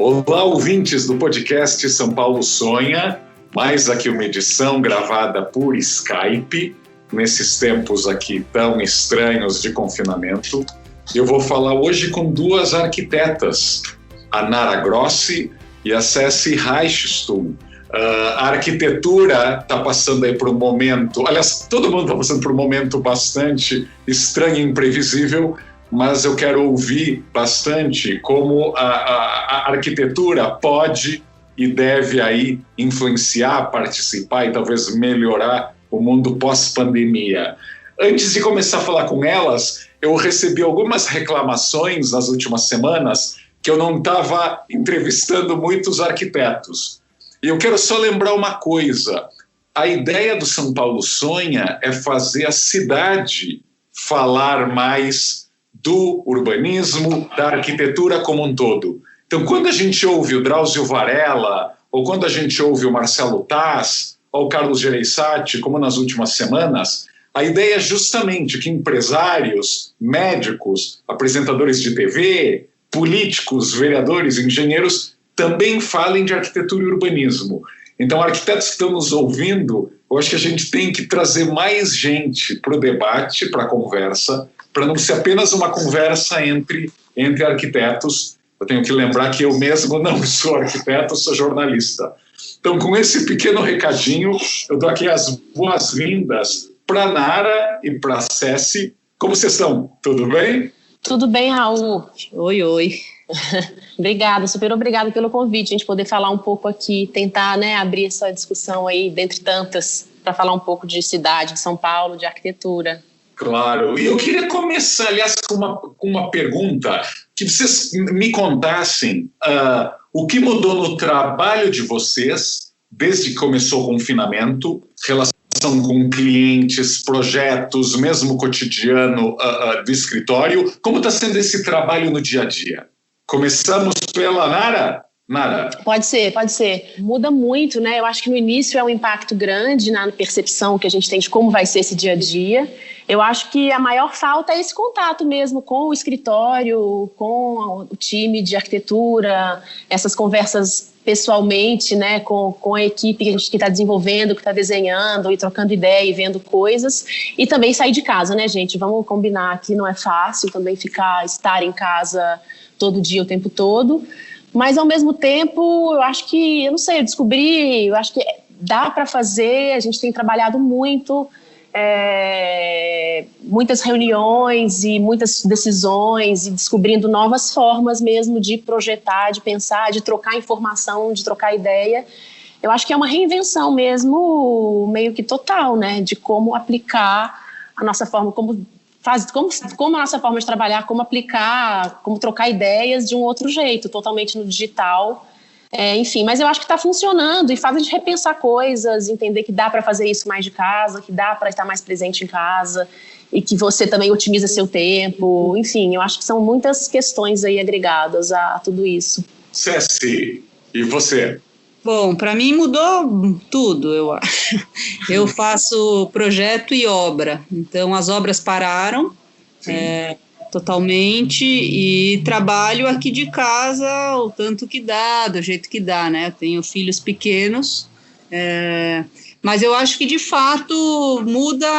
Olá, ouvintes do podcast São Paulo Sonha, mais aqui uma edição gravada por Skype, nesses tempos aqui tão estranhos de confinamento. Eu vou falar hoje com duas arquitetas, a Nara Grossi e a Ceci Reichstuhl. A arquitetura está passando aí por um momento, aliás, todo mundo está passando por um momento bastante estranho e imprevisível, mas eu quero ouvir bastante como a arquitetura pode e deve aí influenciar, participar e talvez melhorar o mundo pós-pandemia. Antes de começar a falar com elas, eu recebi algumas reclamações nas últimas semanas que eu não estava entrevistando muitos arquitetos. E eu quero só lembrar uma coisa, a ideia do São Paulo Sonha é fazer a cidade falar mais do urbanismo, da arquitetura como um todo. Então, quando a gente ouve o Drauzio Varela, ou quando a gente ouve o Marcelo Taz, ou o Carlos Gereissati, como nas últimas semanas, a ideia é justamente que empresários, médicos, apresentadores de TV, políticos, vereadores, engenheiros, também falem de arquitetura e urbanismo. Então, arquitetos que estão nos ouvindo, eu acho que a gente tem que trazer mais gente para o debate, para a conversa, para não ser apenas uma conversa entre arquitetos. Eu tenho que lembrar que eu mesmo não sou arquiteto, sou jornalista. Então, com esse pequeno recadinho, eu dou aqui as boas-vindas para a Nara e para a Ceci. Como vocês estão? Tudo bem? Tudo bem, Raul. Oi. Obrigada, super obrigada pelo convite, a gente poder falar um pouco aqui, tentar, abrir essa discussão aí, dentre tantas, para falar um pouco de cidade, de São Paulo, de arquitetura. Claro, e eu queria começar, aliás, com uma pergunta, que vocês me contassem o que mudou no trabalho de vocês, desde que começou o confinamento, relação com clientes, projetos, mesmo cotidiano do escritório, como está sendo esse trabalho no dia a dia? Começamos pela Nara? Nara. Pode ser. Muda muito, né? Eu acho que no início é um impacto grande na percepção que a gente tem de como vai ser esse dia a dia. Eu acho que a maior falta é esse contato mesmo com o escritório, com o time de arquitetura, essas conversas pessoalmente, né, com a equipe que a gente está desenvolvendo, que está desenhando e trocando ideia e vendo coisas. E também sair de casa, né, gente? Vamos combinar que não é fácil também estar em casa todo dia, o tempo todo. Mas, ao mesmo tempo, eu acho que, eu acho que dá para fazer, a gente tem trabalhado muito, muitas reuniões e muitas decisões e descobrindo novas formas mesmo de projetar, de pensar, de trocar informação, de trocar ideia. Eu acho que é uma reinvenção mesmo, meio que total, né, de como aplicar a nossa forma, como a nossa forma de trabalhar, como aplicar, como trocar ideias de um outro jeito, totalmente no digital. Enfim, mas eu acho que está funcionando e faz a gente repensar coisas, entender que dá para fazer isso mais de casa, que dá para estar mais presente em casa e que você também otimiza seu tempo. Enfim, eu acho que são muitas questões aí agregadas a tudo isso. Ceci, e você? Bom, para mim mudou tudo, eu acho. Eu faço projeto e obra, então as obras pararam totalmente e trabalho aqui de casa o tanto que dá, do jeito que dá, né? Eu tenho filhos pequenos, mas eu acho que de fato muda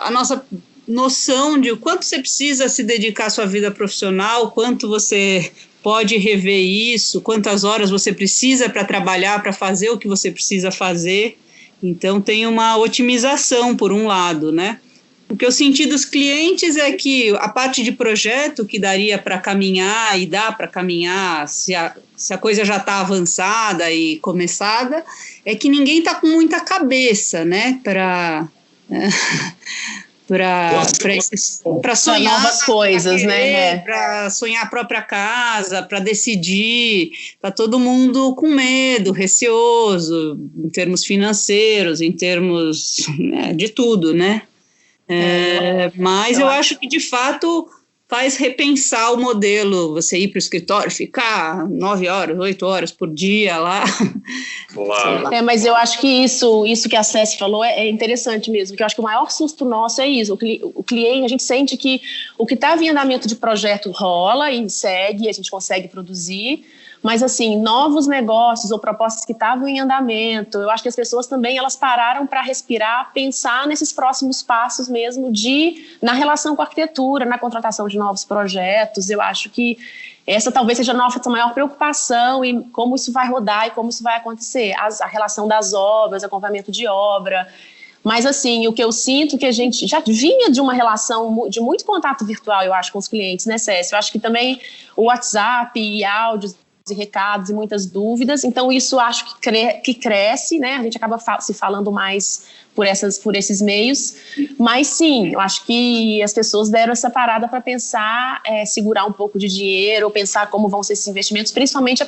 a nossa noção de o quanto você precisa se dedicar à sua vida profissional, quanto você pode rever isso, quantas horas você precisa para trabalhar, para fazer o que você precisa fazer. Então, tem uma otimização, por um lado, né? O que eu senti dos clientes é que a parte de projeto que daria para caminhar, e dá para caminhar se a coisa já está avançada e começada, é que ninguém está com muita cabeça, né? Para sonhar novas coisas, né? Para sonhar a própria casa, para decidir. Está todo mundo com medo, receoso, em termos financeiros, em termos de tudo, né? Mas eu acho que, de fato, faz repensar o modelo, você ir para o escritório, ficar 9 horas, 8 horas por dia lá. Claro. Mas eu acho que isso que a Ceci falou é interessante mesmo, que eu acho que o maior susto nosso é isso, o cliente, a gente sente que o que está em andamento de projeto rola e segue, a gente consegue produzir, mas assim, novos negócios ou propostas que estavam em andamento, eu acho que as pessoas também, elas pararam para respirar, pensar nesses próximos passos mesmo na relação com a arquitetura, na contratação de novos projetos. Eu acho que essa talvez seja a nossa maior preocupação em como isso vai rodar e como isso vai acontecer, a relação das obras, acompanhamento de obra. Mas, assim, o que eu sinto que a gente já vinha de uma relação de muito contato virtual, eu acho, com os clientes, né, Cécio? Eu acho que também o WhatsApp e áudios e recados e muitas dúvidas, então isso acho que cresce, né? A gente acaba se falando mais por esses meios, mas sim, eu acho que as pessoas deram essa parada para pensar, segurar um pouco de dinheiro, ou pensar como vão ser esses investimentos, principalmente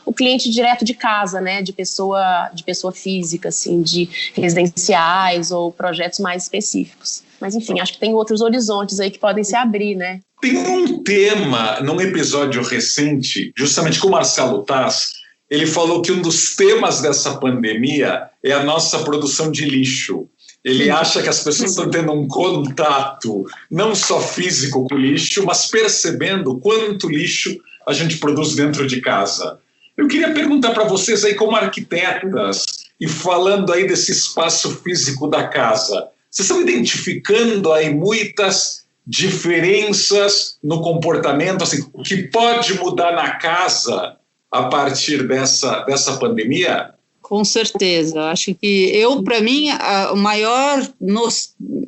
o cliente direto de casa, né? De pessoa física, assim, de residenciais ou projetos mais específicos. Mas enfim, acho que tem outros horizontes aí que podem se abrir, né? Tem um tema, num episódio recente, justamente com o Marcelo Taz, ele falou que um dos temas dessa pandemia é a nossa produção de lixo. Ele acha que as pessoas estão tendo um contato não só físico com o lixo, mas percebendo quanto lixo a gente produz dentro de casa. Eu queria perguntar para vocês aí, como arquitetas, e falando aí desse espaço físico da casa, vocês estão identificando aí muitas diferenças no comportamento, assim, o que pode mudar na casa a partir dessa pandemia? Com certeza. Acho que para mim, o maior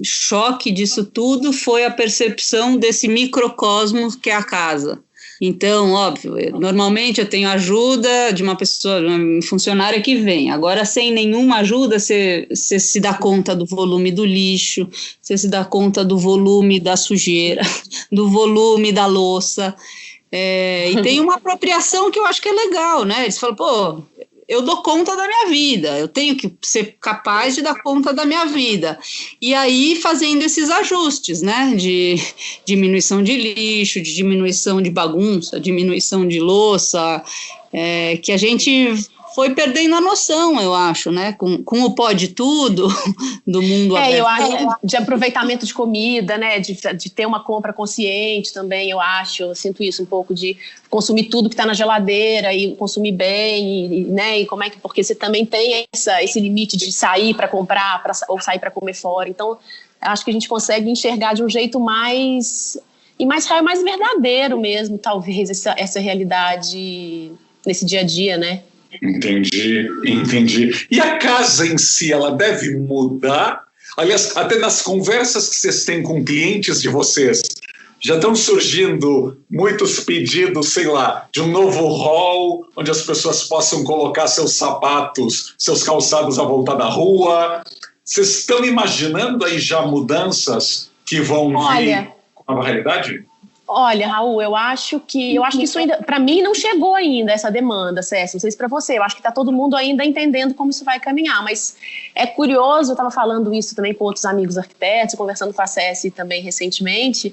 choque disso tudo foi a percepção desse microcosmos que é a casa. Então, óbvio, normalmente eu tenho ajuda de uma pessoa, uma funcionária que vem. Agora, sem nenhuma ajuda, você se dá conta do volume do lixo, você se dá conta do volume da sujeira, do volume da louça. E tem uma apropriação que eu acho que é legal, né? Eles falam, pô, eu dou conta da minha vida, eu tenho que ser capaz de dar conta da minha vida. E aí fazendo esses ajustes, né, de diminuição de lixo, de diminuição de bagunça, diminuição de louça, que a gente foi perdendo a noção, eu acho, né, com o pode tudo do mundo aberto. Eu acho de aproveitamento de comida, né, de ter uma compra consciente também, eu sinto isso um pouco, de consumir tudo que está na geladeira e consumir bem, né, e como é que, porque você também tem esse limite de sair para comprar ou sair para comer fora, então acho que a gente consegue enxergar de um jeito mais real, mais verdadeiro mesmo, talvez, essa realidade nesse dia a dia, né. Entendi. E a casa em si, ela deve mudar? Aliás, até nas conversas que vocês têm com clientes de vocês, já estão surgindo muitos pedidos, sei lá, de um novo hall, onde as pessoas possam colocar seus sapatos, seus calçados à volta da rua. Vocês estão imaginando aí já mudanças que vão vir com a nova realidade? Olha, Raul, eu acho que isso ainda, para mim, não chegou ainda essa demanda, Cécio, não sei se para você, eu acho que está todo mundo ainda entendendo como isso vai caminhar, mas é curioso, eu estava falando isso também com outros amigos arquitetos, conversando com a Cécio também recentemente,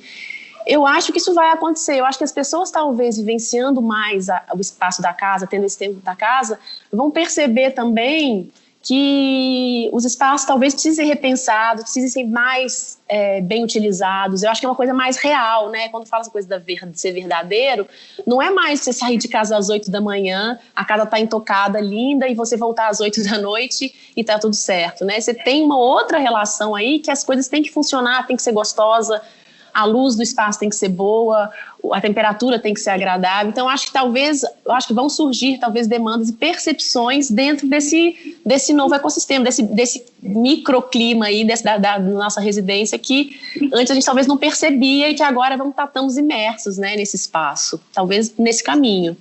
eu acho que isso vai acontecer, eu acho que as pessoas talvez vivenciando mais o espaço da casa, tendo esse tempo da casa, vão perceber também que os espaços talvez precisem ser repensados, precisem ser mais bem utilizados. Eu acho que é uma coisa mais real, né? Quando fala essa coisa de ser verdadeiro, não é mais você sair de casa às 8 da manhã, a casa está intocada, linda, e você voltar às 8 da noite e tá tudo certo, né? Você tem uma outra relação aí que as coisas têm que funcionar, tem que ser gostosa, a luz do espaço tem que ser boa, a temperatura tem que ser agradável. Então, acho que vão surgir talvez demandas e percepções dentro desse novo ecossistema, desse microclima aí da nossa residência que antes a gente talvez não percebia e que agora estamos imersos, né, nesse espaço, talvez nesse caminho.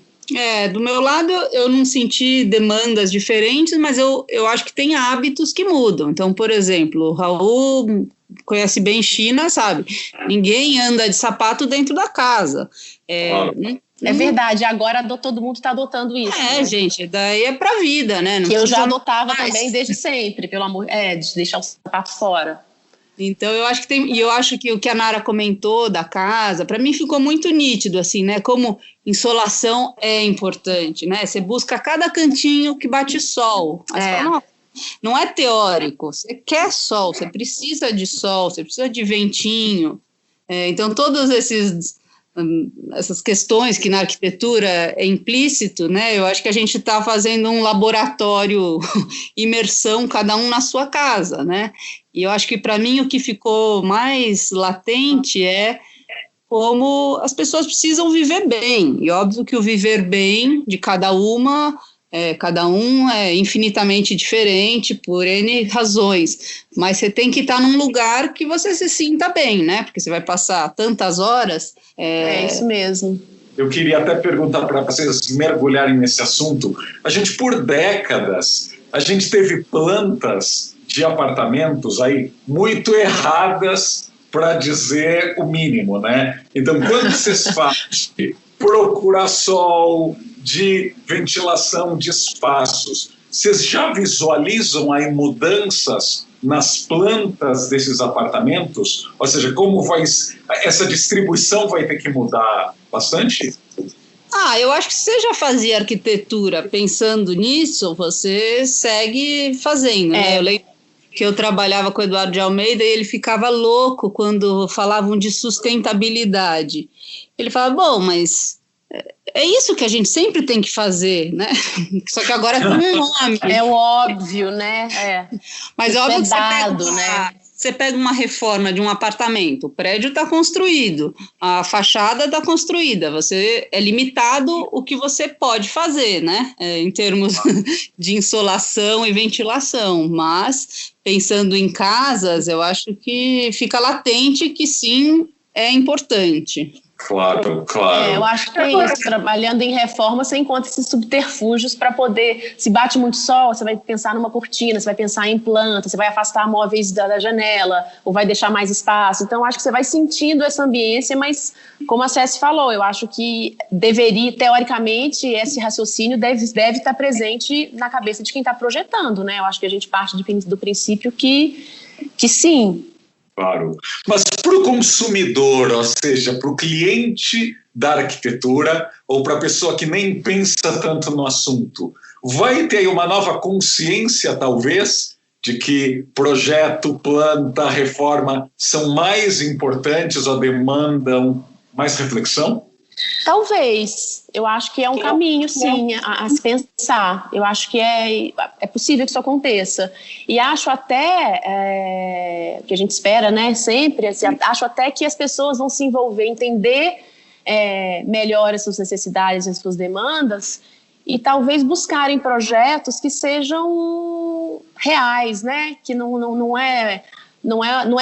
Do meu lado, eu não senti demandas diferentes, mas eu acho que tem hábitos que mudam. Então, por exemplo, o Raul conhece bem China, sabe? Ninguém anda de sapato dentro da casa. É verdade, agora todo mundo está adotando isso. Né? Gente, daí é pra vida, né? Não que eu já adotava também desde sempre, pelo amor, de deixar o sapato fora. Então, eu acho que o que a Nara comentou da casa, para mim ficou muito nítido, assim, né? Como insolação é importante, né? Você busca cada cantinho que bate sol. Não é teórico, você quer sol, você precisa de sol, você precisa de ventinho. Então, todos esses essas questões que na arquitetura é implícito, né? Eu acho que a gente está fazendo um laboratório imersão, cada um na sua casa, né? E eu acho que para mim o que ficou mais latente é como as pessoas precisam viver bem. E óbvio que o viver bem de cada um é infinitamente diferente por N razões, mas você tem que estar num lugar que você se sinta bem, né? Porque você vai passar tantas horas. É isso mesmo. Eu queria até perguntar para vocês mergulharem nesse assunto. A gente, por décadas, a gente teve plantas de apartamentos aí muito erradas, para dizer o mínimo, né? Então, quando vocês falam de procurar sol, de ventilação de espaços, vocês já visualizam aí mudanças nas plantas desses apartamentos? Ou seja, como essa distribuição vai ter que mudar bastante? Eu acho que se você já fazia arquitetura pensando nisso, você segue fazendo, né? Eu lembro que eu trabalhava com o Eduardo de Almeida e ele ficava louco quando falavam de sustentabilidade. Ele falava, bom, mas é isso que a gente sempre tem que fazer, né? Só que agora tem um nome. É o óbvio, né? Mas é óbvio que você pega uma reforma de um apartamento, o prédio está construído, a fachada está construída, você é limitado o que você pode fazer, né? Em termos de insolação e ventilação, mas pensando em casas, eu acho que fica latente que sim, é importante. Claro. Eu acho que é isso. Trabalhando em reforma, você encontra esses subterfúgios para poder... Se bate muito sol, você vai pensar numa cortina, você vai pensar em planta, você vai afastar móveis da janela, ou vai deixar mais espaço. Então, acho que você vai sentindo essa ambiência, mas, como a Céci falou, eu acho que deveria, teoricamente, esse raciocínio deve estar presente na cabeça de quem está projetando, né? Eu acho que a gente parte do princípio que sim. Claro. Mas para o consumidor, ou seja, para o cliente da arquitetura, ou para a pessoa que nem pensa tanto no assunto, vai ter aí uma nova consciência, talvez, de que projeto, planta, reforma são mais importantes ou demandam mais reflexão? Talvez. Eu acho que é um caminho, sim, a se pensar. Eu acho que é possível que isso aconteça. E acho até, que a gente espera, né, sempre, acho até que as pessoas vão se envolver, entender melhor as suas necessidades, as suas demandas, e talvez buscarem projetos que sejam reais, né, que não é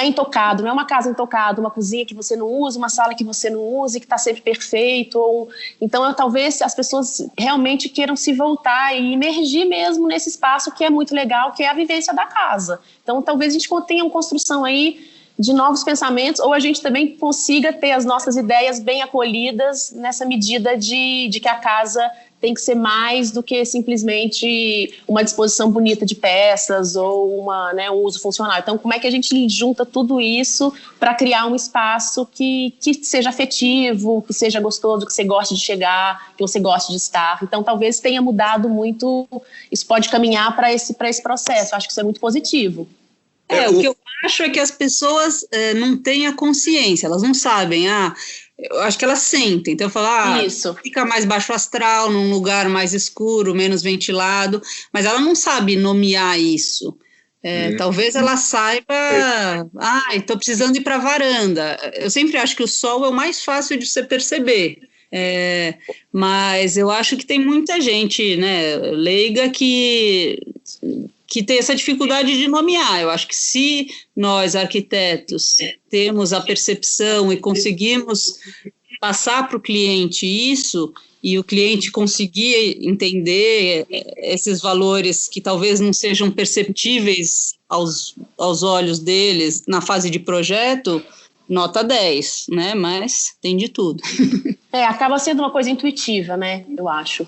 intocado, não é uma casa intocada, uma cozinha que você não usa, uma sala que você não usa e que está sempre perfeito. Então, talvez as pessoas realmente queiram se voltar e imergir mesmo nesse espaço que é muito legal, que é a vivência da casa. Então, talvez a gente tenha uma construção aí de novos pensamentos, ou a gente também consiga ter as nossas ideias bem acolhidas nessa medida de que a casa tem que ser mais do que simplesmente uma disposição bonita de peças ou um uso funcional. Então, como é que a gente junta tudo isso para criar um espaço que seja afetivo, que seja gostoso, que você goste de chegar, que você goste de estar? Então, talvez tenha mudado muito, isso pode caminhar para esse processo. Eu acho que isso é muito positivo. O que eu acho é que as pessoas não têm a consciência, elas não sabem, eu acho que elas sentem, então eu falo, fica mais baixo astral, num lugar mais escuro, menos ventilado, mas ela não sabe nomear isso. Talvez ela saiba, estou precisando ir para a varanda. Eu sempre acho que o sol é o mais fácil de você perceber, mas eu acho que tem muita gente, né, leiga que tem essa dificuldade de nomear. Eu acho que se nós, arquitetos, temos a percepção e conseguimos passar para o cliente isso, e o cliente conseguir entender esses valores que talvez não sejam perceptíveis aos olhos deles na fase de projeto, nota 10, né? Mas tem de tudo. Acaba sendo uma coisa intuitiva, né? Eu acho.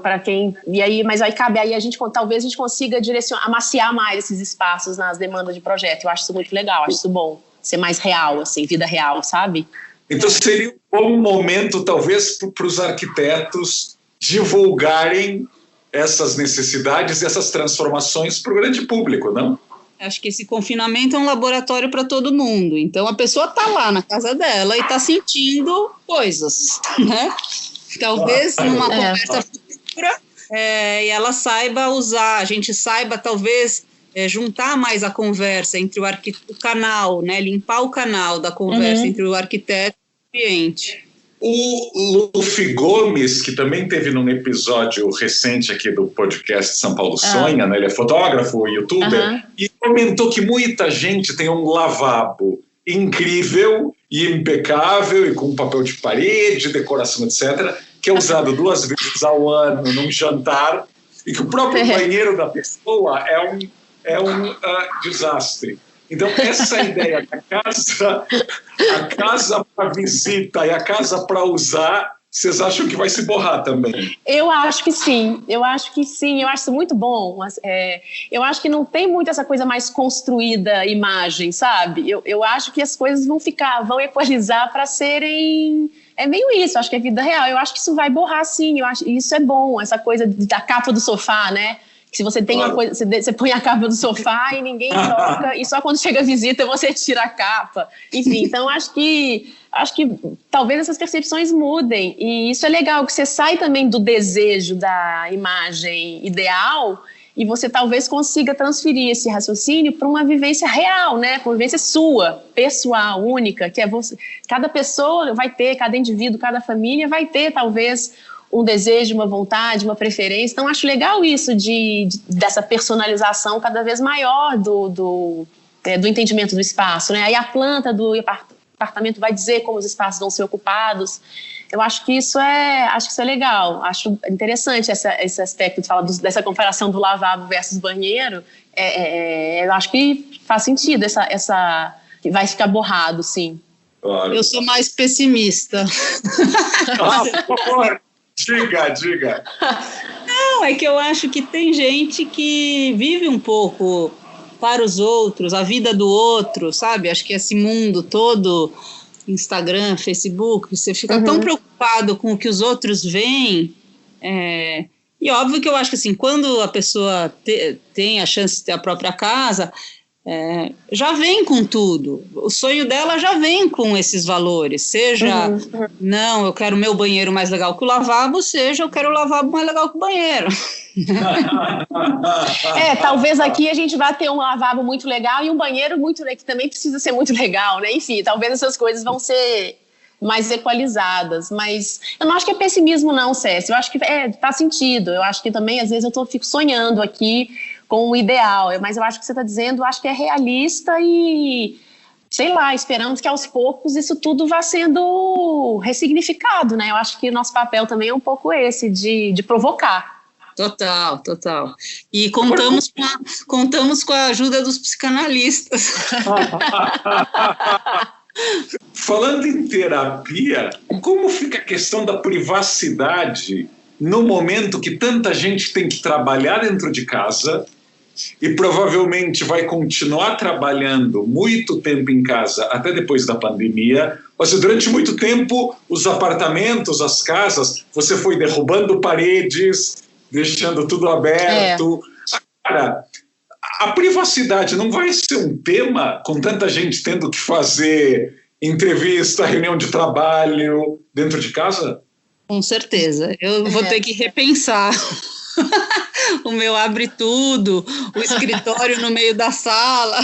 Para quem. E aí, mas aí cabe aí talvez a gente consiga amaciar mais esses espaços nas demandas de projeto. Eu acho isso muito legal, acho isso bom. Ser mais real, assim, vida real, sabe? Então seria um bom momento, talvez, para os arquitetos divulgarem essas necessidades, essas transformações para o grande público, não? Acho que esse confinamento é um laboratório para todo mundo. Então, a pessoa está lá na casa dela e está sentindo coisas, né? Talvez numa conversa futura e ela saiba usar, a gente saiba talvez juntar mais a conversa entre o canal, né? Limpar o canal da conversa entre o arquiteto e o cliente. O Luffy Gomes, que também teve num episódio recente aqui do podcast São Paulo Sonha, né? Ele é fotógrafo, youtuber, e comentou que muita gente tem um lavabo incrível e impecável e com papel de parede, decoração, etc., que é usado 2 vezes ao ano num jantar, e que o próprio banheiro da pessoa é um desastre. Então, essa ideia da a casa para visita e a casa para usar, vocês acham que vai se borrar também? Eu acho que sim, eu acho isso muito bom. Eu acho que não tem muito essa coisa mais construída, imagem, sabe? Eu acho que as coisas vão equalizar para serem... É meio isso, acho que é vida real. Eu acho que isso vai borrar sim, eu acho isso é bom, essa coisa da capa do sofá, né? Que se você tem uma coisa, você põe a capa do sofá e ninguém troca, e só quando chega a visita você tira a capa. Enfim, então acho que talvez essas percepções mudem, e isso é legal, que você sai também do desejo da imagem ideal e você talvez consiga transferir esse raciocínio para uma vivência real, né? Uma vivência sua, pessoal, única, que é você. Cada pessoa vai ter, cada indivíduo, cada família vai ter talvez um desejo, uma vontade, uma preferência. Então, acho legal isso dessa personalização cada vez maior do entendimento do espaço, né? Aí a planta do apartamento vai dizer como os espaços vão ser ocupados. Eu acho que isso é legal. Acho interessante esse aspecto de falar dessa comparação do lavabo versus banheiro. Eu acho que faz sentido vai ficar borrado, sim. Claro. Eu sou mais pessimista. Por favor. Diga. Não, é que eu acho que tem gente que vive um pouco para os outros, a vida do outro, sabe? Acho que esse mundo todo, Instagram, Facebook, você fica tão preocupado com o que os outros veem. E óbvio que eu acho que assim, quando a pessoa tem a chance de ter a própria casa, já vem com tudo, o sonho dela já vem com esses valores, seja, não, eu quero o meu banheiro mais legal que o lavabo, seja, eu quero o lavabo mais legal que o banheiro. Talvez aqui a gente vá ter um lavabo muito legal e um banheiro que também precisa ser muito legal, né? Enfim, talvez essas coisas vão ser mais equalizadas, mas eu não acho que é pessimismo não, Cécio, eu acho que faz sentido, eu acho que também às vezes eu fico sonhando aqui com o ideal, mas eu acho que você está dizendo, eu acho que é realista e, sei lá, esperamos que aos poucos isso tudo vá sendo ressignificado, né? Eu acho que o nosso papel também é um pouco esse, de provocar. Total. E contamos com a ajuda dos psicanalistas. Falando em terapia, como fica a questão da privacidade no momento que tanta gente tem que trabalhar dentro de casa e provavelmente vai continuar trabalhando muito tempo em casa até depois da pandemia? Ou seja, durante muito tempo, os apartamentos, as casas, você foi derrubando paredes, deixando tudo aberto. Cara, a privacidade não vai ser um tema com tanta gente tendo que fazer entrevista, reunião de trabalho dentro de casa? Com certeza. Eu vou ter que repensar o meu abre tudo, o escritório no meio da sala.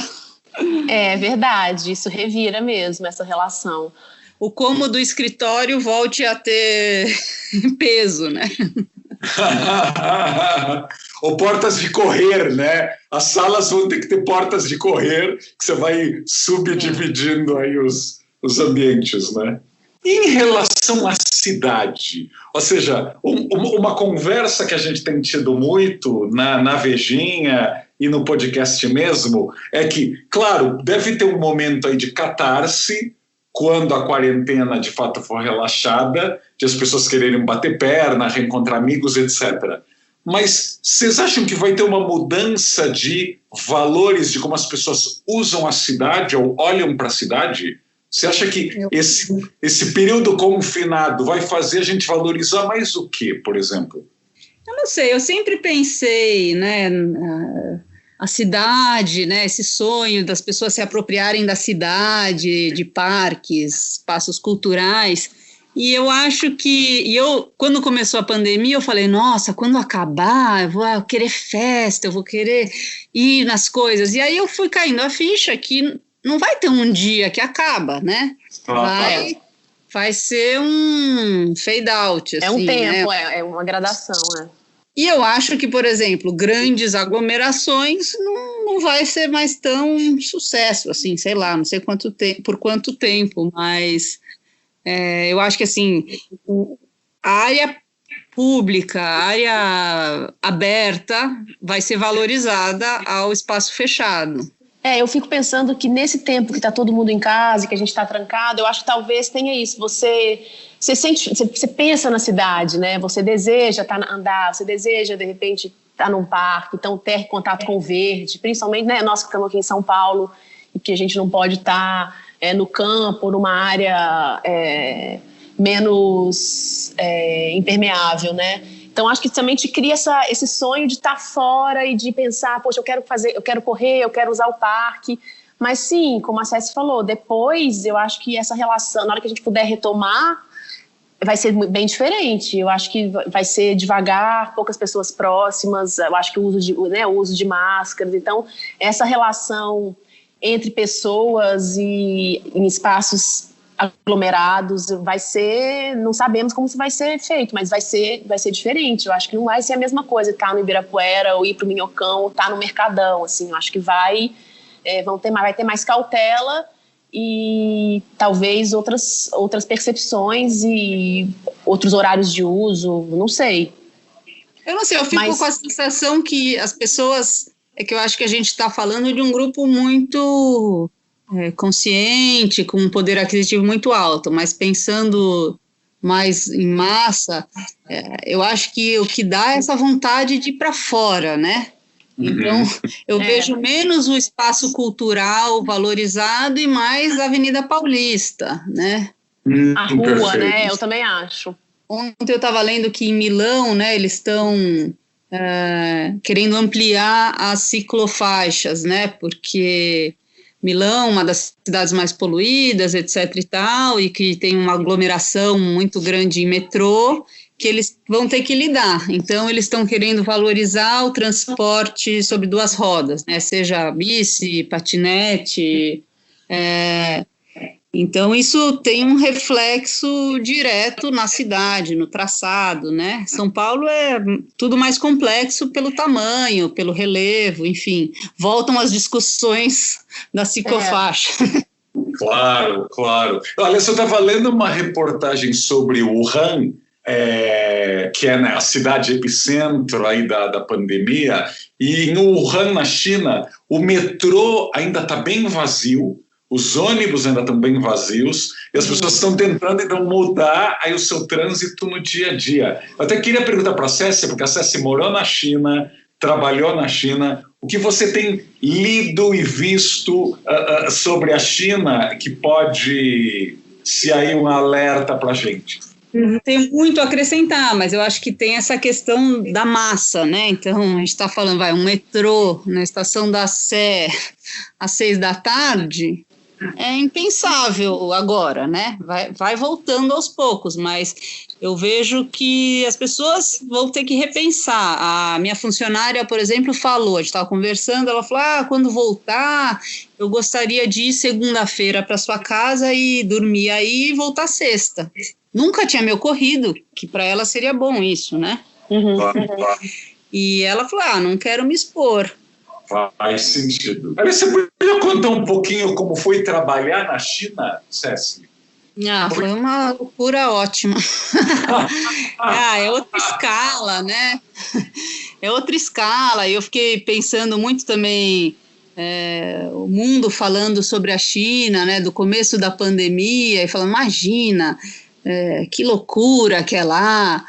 É verdade, isso revira mesmo essa relação. O cômodo do escritório volte a ter peso, né? Ou portas de correr, né? As salas vão ter que ter portas de correr, que você vai subdividindo aí os ambientes, né? Em relação à cidade, ou seja, uma conversa que a gente tem tido muito na Vejinha e no podcast mesmo, é que, claro, deve ter um momento aí de catarse, quando a quarentena de fato for relaxada, de as pessoas quererem bater perna, reencontrar amigos, etc. Mas vocês acham que vai ter uma mudança de valores, de como as pessoas usam a cidade ou olham para a cidade? Você acha que esse período confinado vai fazer a gente valorizar mais o quê, por exemplo? Eu não sei, eu sempre pensei, né, a cidade, né, esse sonho das pessoas se apropriarem da cidade, de parques, espaços culturais. E eu acho que, quando começou a pandemia, eu falei, nossa, quando acabar, eu vou querer festa, eu vou querer ir nas coisas. E aí eu fui caindo a ficha que não vai ter um dia que acaba, né? Vai ser um fade out, assim, é um tempo, né? é uma gradação, né? E eu acho que, por exemplo, grandes aglomerações não vai ser mais tão sucesso, assim, sei lá, não sei por quanto tempo, mas eu acho que, assim, a área pública, a área aberta vai ser valorizada ao espaço fechado. Eu fico pensando que nesse tempo que está todo mundo em casa, que a gente está trancado, eu acho que talvez tenha isso. Você pensa na cidade, né? Você deseja andar, você deseja, de repente, estar num parque, então ter contato com o verde, principalmente, né, nós que estamos aqui em São Paulo, e que a gente não pode estar no campo, numa área menos impermeável, né? Então, acho que também te cria esse sonho de estar fora e de pensar, poxa, eu quero correr, eu quero usar o parque. Mas sim, como a Céci falou, depois eu acho que essa relação, na hora que a gente puder retomar, vai ser bem diferente. Eu acho que vai ser devagar, poucas pessoas próximas, eu acho que o uso de máscaras. Então, essa relação entre pessoas e em espaços aglomerados não sabemos como isso vai ser feito, mas vai ser diferente. Eu acho que não vai ser a mesma coisa estar no Ibirapuera ou ir para o Minhocão ou estar no Mercadão, assim. Eu acho que vai ter mais cautela e talvez outras percepções e outros horários de uso, não sei. Eu não sei, eu fico com a sensação que as pessoas, que eu acho que a gente está falando de um grupo muito consciente, com um poder aquisitivo muito alto, mas pensando mais em massa, eu acho que o que dá é essa vontade de ir para fora, né? Então, eu vejo menos o espaço cultural valorizado e mais a Avenida Paulista, né? A rua, perfeito. Né? Eu também acho. Ontem eu estava lendo que em Milão, né, eles estão querendo ampliar as ciclofaixas, né? Porque Milão, uma das cidades mais poluídas, etc. e tal, e que tem uma aglomeração muito grande em metrô, que eles vão ter que lidar. Então, eles estão querendo valorizar o transporte sobre duas rodas, né? Seja bici, patinete. Então, isso tem um reflexo direto na cidade, no traçado, né? São Paulo é tudo mais complexo pelo tamanho, pelo relevo, enfim. Voltam as discussões da ciclofaixa. Claro. Olha, eu estava lendo uma reportagem sobre Wuhan, que é a cidade epicentro aí da pandemia, e em Wuhan, na China, o metrô ainda está bem vazio, os ônibus ainda estão bem vazios, e as pessoas estão tentando, então, mudar aí o seu trânsito no dia a dia. Eu até queria perguntar para a Cécia, porque a Cécia morou na China, trabalhou na China, o que você tem lido e visto sobre a China que pode ser aí um alerta para a gente? Tem muito a acrescentar, mas eu acho que tem essa questão da massa, né? Então, a gente está falando, um metrô na estação da Sé às 6 da tarde, é impensável agora, né? Vai voltando aos poucos, mas eu vejo que as pessoas vão ter que repensar. A minha funcionária, por exemplo, falou, a gente estava conversando, ela falou, quando voltar, eu gostaria de ir segunda-feira para sua casa e dormir aí e voltar sexta. Nunca tinha me ocorrido que para ela seria bom isso, né? Claro. E ela falou, não quero me expor. Faz sentido. Você podia contar um pouquinho como foi trabalhar na China, Cécile? Foi uma loucura ótima. É outra escala, né? É outra escala. Eu fiquei pensando muito também, o mundo falando sobre a China, né? Do começo da pandemia, e falando, imagina, que loucura que é lá.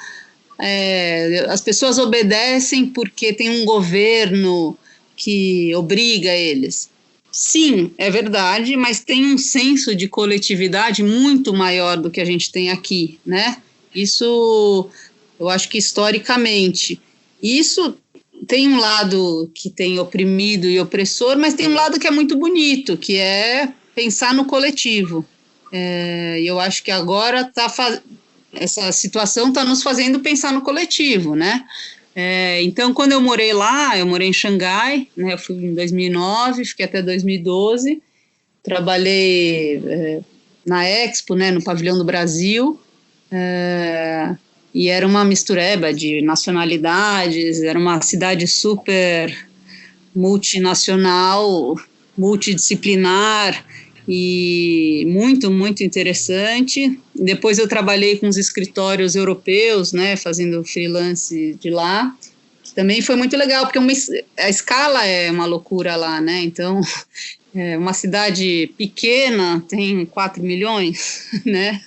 As pessoas obedecem porque tem um governo que obriga eles. Sim, é verdade, mas tem um senso de coletividade muito maior do que a gente tem aqui, né? Isso, eu acho que historicamente. Isso tem um lado que tem oprimido e opressor, mas tem um lado que é muito bonito, que é pensar no coletivo. E eu acho que agora essa situação está nos fazendo pensar no coletivo, né? Então, quando eu morei lá, eu morei em Xangai, né? Eu fui em 2009, fiquei até 2012, trabalhei na Expo, né? No Pavilhão do Brasil, e era uma mistureba de nacionalidades, era uma cidade super multinacional, multidisciplinar e muito, muito interessante. Depois eu trabalhei com os escritórios europeus, né, fazendo freelance de lá, que também foi muito legal, porque a escala é uma loucura lá, né, então uma cidade pequena tem 4 milhões, né.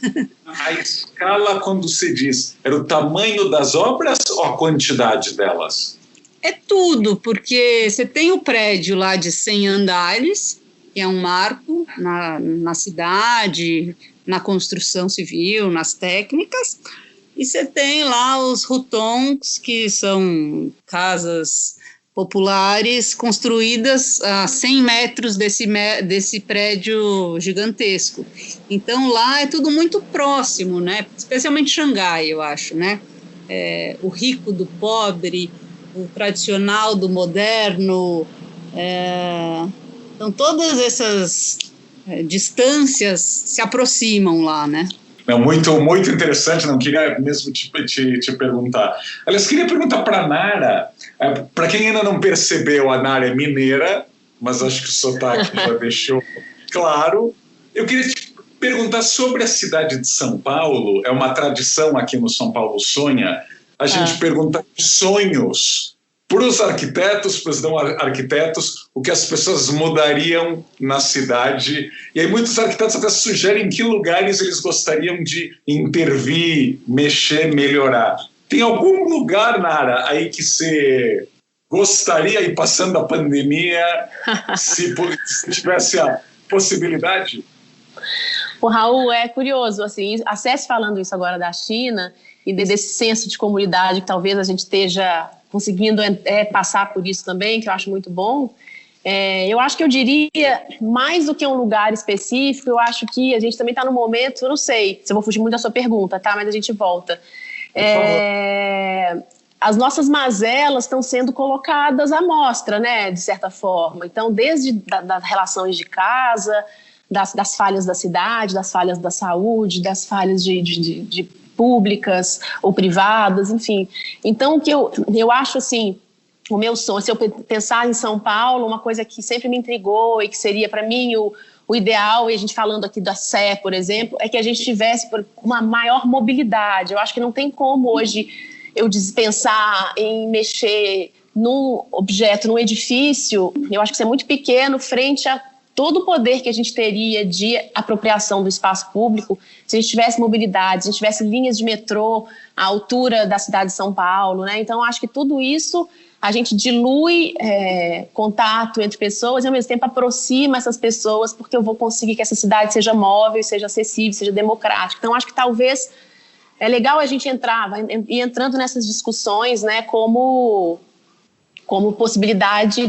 A escala, quando se diz, era o tamanho das obras ou a quantidade delas? É tudo, porque você tem o prédio lá de 100 andares, que é um marco na cidade, na construção civil, nas técnicas, e você tem lá os hutongs, que são casas populares construídas a 100 metros desse prédio gigantesco. Então, lá é tudo muito próximo, né? Especialmente Xangai, eu acho, né? O rico do pobre, o tradicional do moderno, então todas essas distâncias se aproximam lá, né? Não, muito, muito interessante, não queria mesmo te perguntar. Aliás, queria perguntar para a Nara, para quem ainda não percebeu, a Nara é mineira, mas acho que o sotaque já deixou claro. Eu queria te perguntar sobre a cidade de São Paulo. É uma tradição aqui no São Paulo Sonha, a gente perguntar sonhos para os arquitetos, para os não arquitetos, o que as pessoas mudariam na cidade. E aí muitos arquitetos até sugerem em que lugares eles gostariam de intervir, mexer, melhorar. Tem algum lugar, Nara, aí que você gostaria, e passando a pandemia, se tivesse a possibilidade? O Raul, é curioso, assim, a Cési falando isso agora da China e desse senso de comunidade que talvez a gente esteja conseguindo passar por isso também, que eu acho muito bom. Eu acho que eu diria, mais do que um lugar específico, eu acho que a gente também está no momento, eu não sei se eu vou fugir muito da sua pergunta, tá? Mas a gente volta. As nossas mazelas estão sendo colocadas à mostra, né, de certa forma. Então, desde das relações de casa, das falhas da cidade, das falhas da saúde, das falhas de públicas ou privadas, enfim. Então, o que eu acho, assim, o meu sonho, se eu pensar em São Paulo, uma coisa que sempre me intrigou e que seria, para mim, o ideal, e a gente falando aqui da Sé, por exemplo, é que a gente tivesse uma maior mobilidade. Eu acho que não tem como hoje eu pensar em mexer num objeto, num edifício. Eu acho que isso é muito pequeno frente a todo o poder que a gente teria de apropriação do espaço público se a gente tivesse mobilidade, se a gente tivesse linhas de metrô à altura da cidade de São Paulo, né? Então, acho que tudo isso a gente dilui contato entre pessoas e, ao mesmo tempo, aproxima essas pessoas, porque eu vou conseguir que essa cidade seja móvel, seja acessível, seja democrática. Então, acho que talvez é legal a gente ir entrando nessas discussões, né, como possibilidade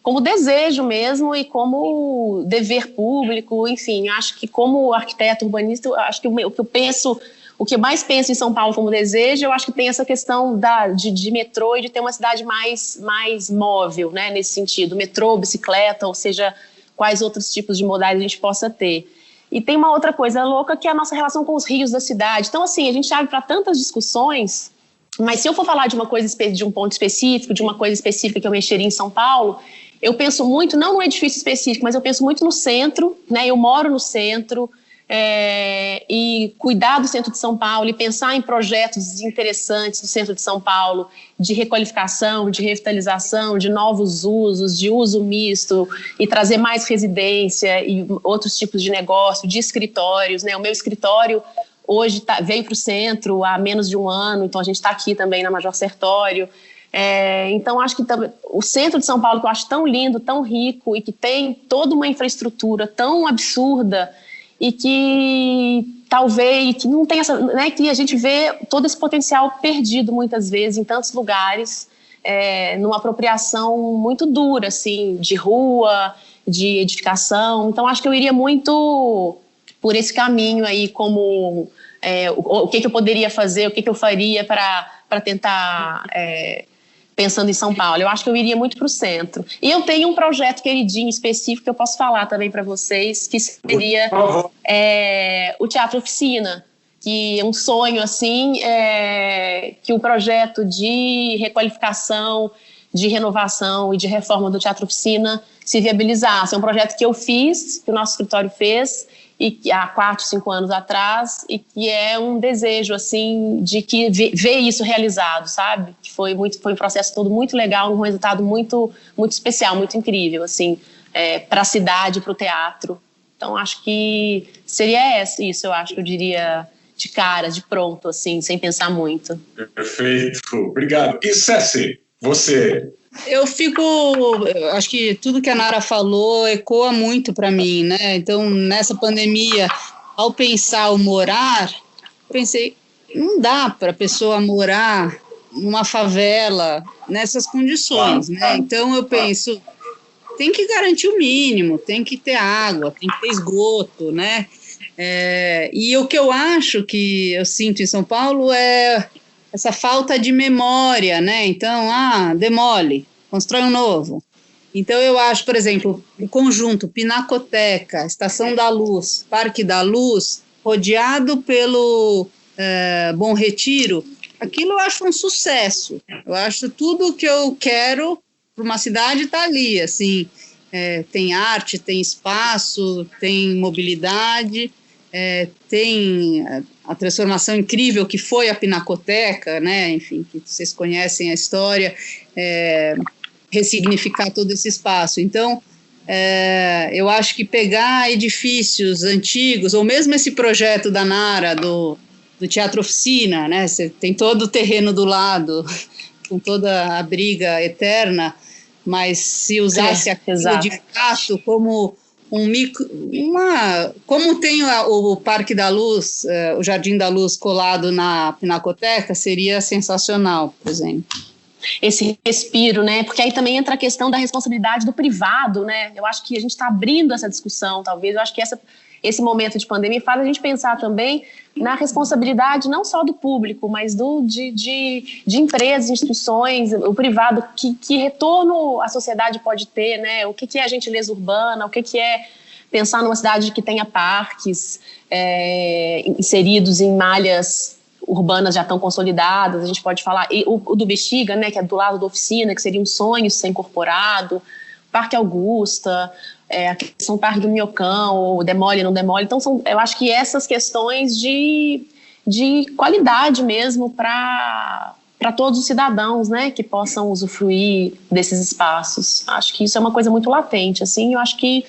como desejo mesmo e como dever público, enfim, acho que como arquiteto urbanista, acho que o que eu mais penso em São Paulo como desejo, eu acho que tem essa questão de metrô e de ter uma cidade mais móvel, né, nesse sentido, metrô, bicicleta, ou seja, quais outros tipos de modais a gente possa ter. E tem uma outra coisa louca que é a nossa relação com os rios da cidade. Então, assim, a gente abre para tantas discussões, mas se eu for falar de uma coisa, de um ponto específico, de uma coisa específica que eu mexeria em São Paulo, eu penso muito, não no edifício específico, mas eu penso muito no centro, né? Eu moro no centro, e cuidar do centro de São Paulo e pensar em projetos interessantes do centro de São Paulo, de requalificação, de revitalização, de novos usos, de uso misto, e trazer mais residência e outros tipos de negócio, de escritórios, né? O meu escritório hoje veio para o centro há menos de um ano, então a gente está aqui também na Major Sertório. Então, acho que o centro de São Paulo, que eu acho tão lindo, tão rico e que tem toda uma infraestrutura tão absurda e que talvez que não tem essa, né, que a gente vê todo esse potencial perdido muitas vezes em tantos lugares numa apropriação muito dura, assim, de rua, de edificação. Então, acho que eu iria muito por esse caminho aí, como o que eu poderia fazer, o que eu faria para tentar, pensando em São Paulo. Eu acho que eu iria muito para o centro. E eu tenho um projeto queridinho específico que eu posso falar também para vocês, que seria o Teatro Oficina, que é um sonho, assim, que o projeto de requalificação, de renovação e de reforma do Teatro Oficina se viabilizasse. É um projeto que eu fiz, que o nosso escritório fez, há 4, 5 anos atrás, e que é um desejo, assim, de que ver isso realizado, sabe? Que foi um processo todo muito legal, um resultado muito, muito especial, muito incrível, assim, para a cidade, para o teatro. Então, acho que seria isso, eu acho que eu diria de cara, de pronto, assim, sem pensar muito. Perfeito, obrigado. E Ceci, você? Acho que tudo que a Nara falou ecoa muito para mim, né? Então, nessa pandemia, ao pensar o morar, pensei, não dá para a pessoa morar numa favela nessas condições, né? Então, eu penso, tem que garantir o mínimo, tem que ter água, tem que ter esgoto, né? E o que eu acho que eu sinto em São Paulo é essa falta de memória, né? Então, demole, constrói um novo. Então, eu acho, por exemplo, o conjunto Pinacoteca, Estação da Luz, Parque da Luz, rodeado pelo Bom Retiro, aquilo eu acho um sucesso. Eu acho tudo que eu quero para uma cidade está ali, assim, tem arte, tem espaço, tem mobilidade, tem a transformação incrível que foi a Pinacoteca, né? Enfim, que vocês conhecem a história, ressignificar todo esse espaço. Então, eu acho que pegar edifícios antigos, ou mesmo esse projeto da Nara, do Teatro Oficina, né? Você tem todo o terreno do lado, com toda a briga eterna, mas se usasse aquilo de fato como como tem o Parque da Luz, o Jardim da Luz colado na Pinacoteca, seria sensacional, por exemplo. Esse respiro, né? Porque aí também entra a questão da responsabilidade do privado, né? Eu acho que a gente está abrindo essa discussão, talvez. Eu acho que esse momento de pandemia faz a gente pensar também na responsabilidade não só do público, mas de empresas, instituições, o privado, que retorno a sociedade pode ter, né? O que é a gentileza urbana, o que é pensar numa cidade que tenha parques inseridos em malhas urbanas já tão consolidadas. A gente pode falar, e o do Bexiga, né, que é do lado da Oficina, que seria um sonho ser incorporado, Parque Augusta, a questão do Parque do Minhocão, ou demole, não demole. Então, eu acho que essas questões de qualidade mesmo para todos os cidadãos, né, que possam usufruir desses espaços. Acho que isso é uma coisa muito latente, assim, eu acho que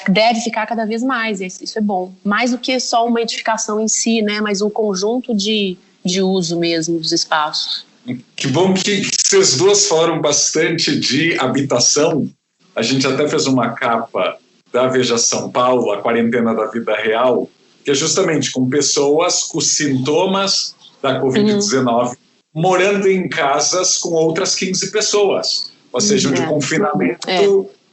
deve ficar cada vez mais, isso é bom. Mais do que só uma edificação em si, né, mas um conjunto de uso mesmo dos espaços. Que bom que vocês duas falaram bastante de habitação. A gente até fez uma capa da Veja São Paulo, a quarentena da vida real, que é justamente com pessoas com sintomas da Covid-19 morando em casas com outras 15 pessoas. Ou seja, onde o confinamento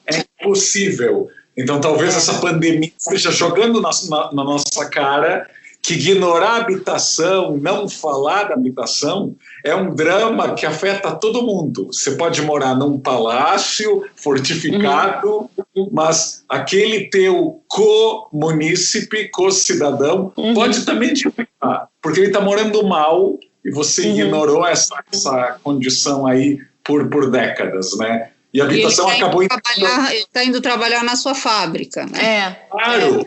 é impossível. Então, talvez essa pandemia esteja jogando na nossa cara que ignorar a habitação, não falar da habitação, é um drama que afeta todo mundo. Você pode morar num palácio fortificado, mas aquele teu co-munícipe, co-cidadão, pode também te afetar, porque ele está morando mal e você ignorou essa condição aí por décadas, né? E a habitação acabou... Ele está indo trabalhar na sua fábrica. Né? Claro.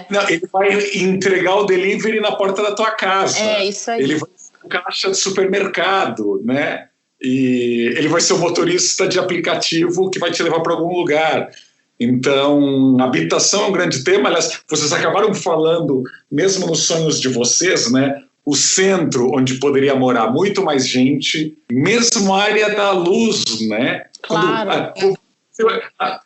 Não, ele vai entregar o delivery na porta da tua casa. Isso aí. Ele vai ser um caixa de supermercado, né? E ele vai ser o motorista de aplicativo que vai te levar para algum lugar. Então, habitação é um grande tema. Aliás, vocês acabaram falando, mesmo nos sonhos de vocês, né? O centro, onde poderia morar muito mais gente, mesmo a área da luz, né? Claro.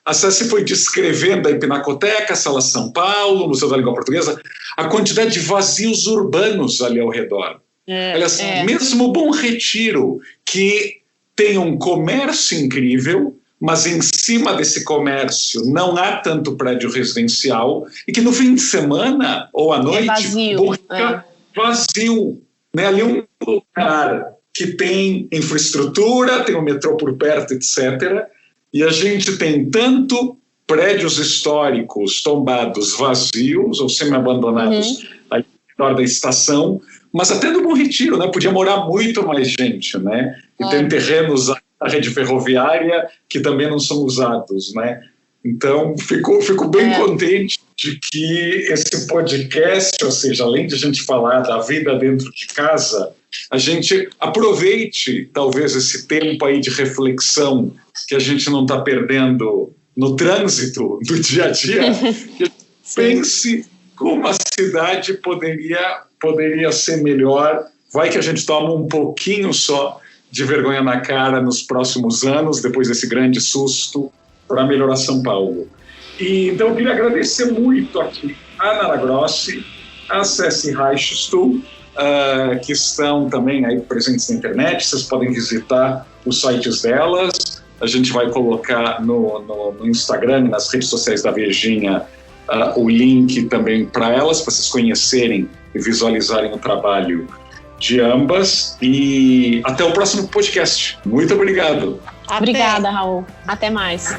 A Ceci foi descrevendo a Pinacoteca, Sala São Paulo, Museu da Língua Portuguesa, a quantidade de vazios urbanos ali ao redor. Olha só, mesmo Bom Retiro, que tem um comércio incrível, mas em cima desse comércio não há tanto prédio residencial, e que no fim de semana ou à noite fica vazio. Né? Ali um lugar que tem infraestrutura, tem o metrô por perto, etc., e a gente tem tanto prédios históricos tombados vazios ou semi-abandonados ali ao redor da estação, mas até no Bom Retiro, né? Podia morar muito mais gente, né? E tem terrenos da rede ferroviária que também não são usados, né? Então, fico bem contente de que esse podcast, ou seja, além de a gente falar da vida dentro de casa, a gente aproveite, talvez, esse tempo aí de reflexão que a gente não está perdendo no trânsito do dia a dia, e pense como a cidade poderia ser melhor. Vai que a gente toma um pouquinho só de vergonha na cara nos próximos anos, depois desse grande susto, para melhorar São Paulo. E, então, eu queria agradecer muito aqui a Nara Grossi, a Ceci Reichstuhl, que estão também aí presentes na internet. Vocês podem visitar os sites delas. A gente vai colocar no Instagram e nas redes sociais da Virgínia o link também para elas, para vocês conhecerem e visualizarem o trabalho de ambas. E até o próximo podcast. Muito obrigado. Obrigada, Raul. Até mais.